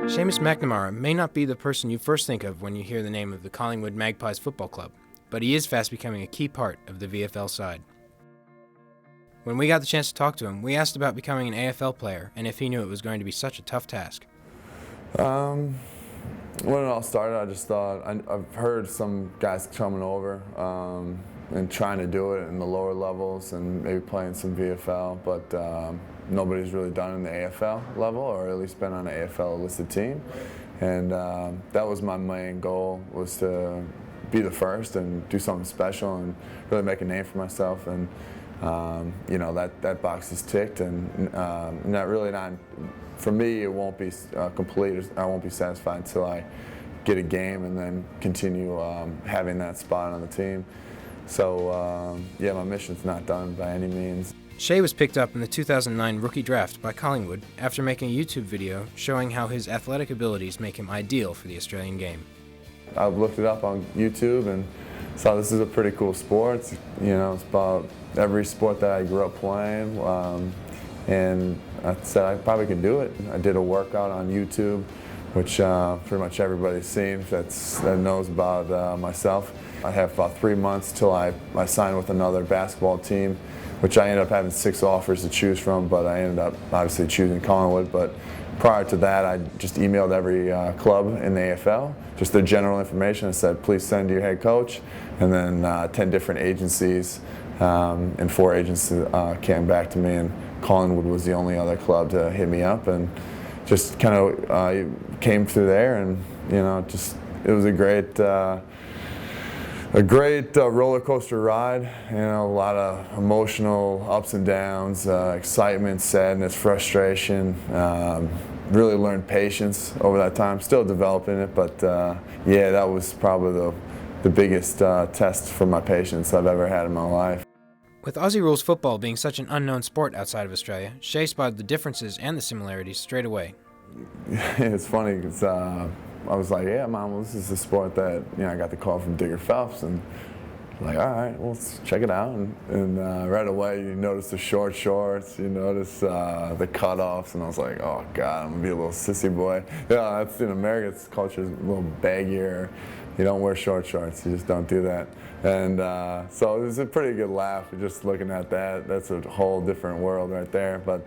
Seamus McNamara may not be the person you first think of when you hear the name of the Collingwood Magpies football club, but he is fast becoming a key part of the VFL side. When we got the chance to talk to him, we asked about becoming an AFL player and if he knew it was going to be such a tough task. When it all started, I just thought, I've heard some guys coming over and trying to do it in the lower levels and maybe playing some VFL, but nobody's really done it in the AFL level, or at least been on an AFL listed team. And that was my main goal, was to be the first and do something special and really make a name for myself. And you know, that box is ticked, and for me, it won't be complete. I won't be satisfied until I get a game and then continue having that spot on the team. So yeah, my mission's not done by any means. Shae was picked up in the 2009 rookie draft by Collingwood after making a YouTube video showing how his athletic abilities make him ideal for the Australian game. I looked it up on YouTube and saw this is a pretty cool sport. It's, you know, it's about every sport that I grew up playing, and I said I probably could do it. I did a workout on YouTube, which pretty much everybody's seen that knows about myself. I have about 3 months till I signed with another basketball team, which I ended up having 6 offers to choose from, but I ended up obviously choosing Collingwood. But prior to that, I just emailed every club in the AFL, just their general information, and said, please send your head coach. And then 10 different agencies and 4 agents came back to me, and Collingwood was the only other club to hit me up, and just kind of came through there. And you know, just it was a great roller coaster ride. You know, a lot of emotional ups and downs, excitement, sadness, frustration. Really learned patience over that time. Still developing it, but yeah, that was probably the biggest test for my patience I've ever had in my life. With Aussie rules football being such an unknown sport outside of Australia, Shae spotted the differences and the similarities straight away. It's funny because I was like, yeah, Mom, well, this is the sport that, you know, I got the call from Digger Phelps, and like, all right, well, let's check it out. And right away, you notice the short shorts, you notice the cutoffs, and I was like, oh God, I'm gonna be a little sissy boy. Yeah, that's in America, culture is a little baggier. You don't wear short shorts, you just don't do that. And so it was a pretty good laugh just looking at that. That's a whole different world right there. But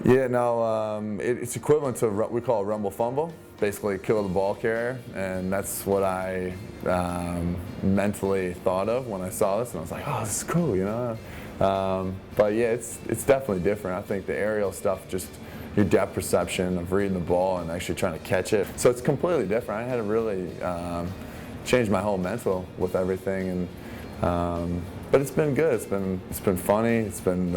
yeah, no, it's equivalent to what we call a rumble fumble, basically kill the ball carrier, and that's what I mentally thought of when I saw this, and I was like, oh, this is cool, you know. But yeah, it's definitely different. I think the aerial stuff, just your depth perception of reading the ball and actually trying to catch it. So it's completely different. I had to really change my whole mental with everything, and but it's been good. It's been funny. It's been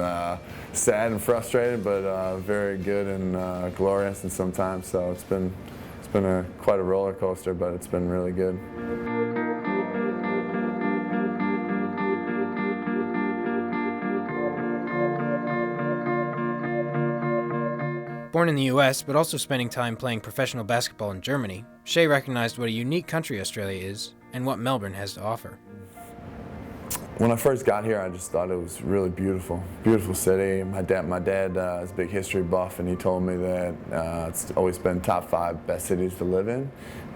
sad and frustrated, but very good and glorious and sometimes. So it's been quite a roller coaster, but it's been really good. Born in the US, but also spending time playing professional basketball in Germany, Shae recognized what a unique country Australia is and what Melbourne has to offer. When I first got here, I just thought it was really beautiful. Beautiful city. My dad is a big history buff, and he told me that it's always been top 5 best cities to live in.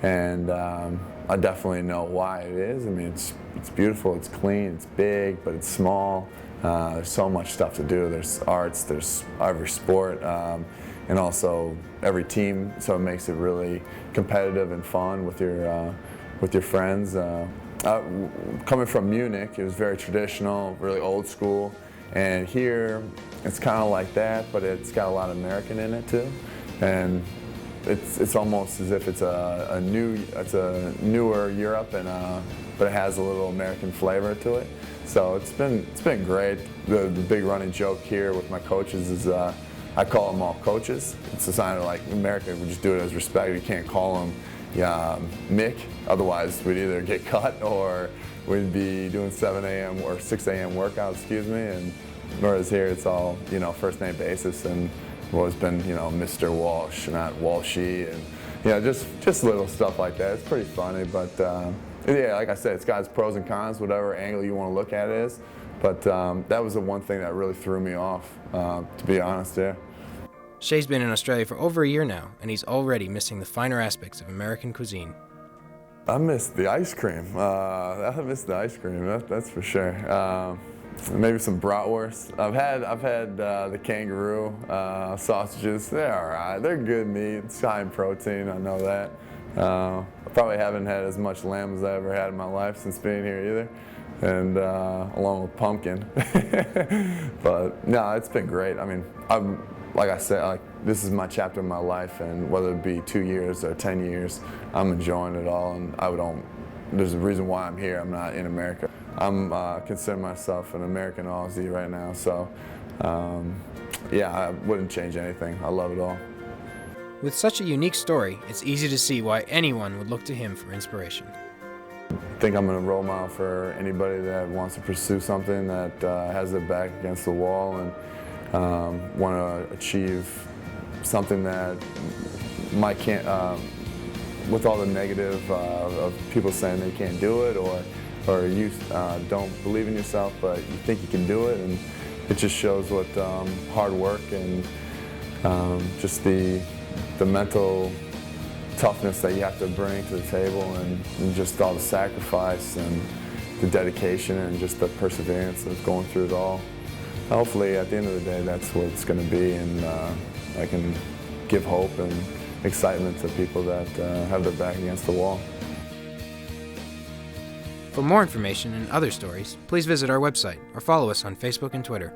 And I definitely know why it is. I mean, it's beautiful, it's clean, it's big, but it's small. There's so much stuff to do. There's arts, there's every sport, and also every team, so it makes it really competitive and fun with your friends. Coming from Munich, it was very traditional, really old school, and here it's kind of like that, but it's got a lot of American in it too, and it's almost as if it's a newer Europe, and but it has a little American flavor to it. So it's been great. The big running joke here with my coaches is I call them all coaches. It's a sign of, like, America, we just do it as respect. You can't call them Mick, otherwise we'd either get cut or we'd be doing 7 a.m. or 6 a.m. workouts, excuse me. And whereas here it's all, you know, first name basis, and I've always been, you know, Mr. Walsh, not Walshy, and you know, just little stuff like that. It's pretty funny, but yeah, like I said, it's got its pros and cons, whatever angle you want to look at it is. But that was the one thing that really threw me off, to be honest, yeah. Shae's been in Australia for over a year now, and he's already missing the finer aspects of American cuisine. I miss the ice cream. That's for sure. Maybe some bratwurst. I've had the kangaroo sausages. They're all right. They're good meat. It's high in protein. I know that. I probably haven't had as much lamb as I ever had in my life since being here either, and along with pumpkin. But no, it's been great. I mean, like I said, this is my chapter in my life, and whether it be 2 years or 10 years, I'm enjoying it all, and there's a reason why I'm here. I'm not in America. I'm considering myself an American Aussie right now, so yeah, I wouldn't change anything. I love it all. With such a unique story, it's easy to see why anyone would look to him for inspiration. I think I'm a role model for anybody that wants to pursue something, that has their back against the wall and want to achieve something that can't, with all the negative of people saying they can't do it, or you don't believe in yourself, but you think you can do it, and it just shows what hard work and just the mental toughness that you have to bring to the table, and just all the sacrifice and the dedication and just the perseverance of going through it all. Hopefully, at the end of the day, that's what it's going to be, and I can give hope and excitement to people that have their back against the wall. For more information and other stories, please visit our website or follow us on Facebook and Twitter.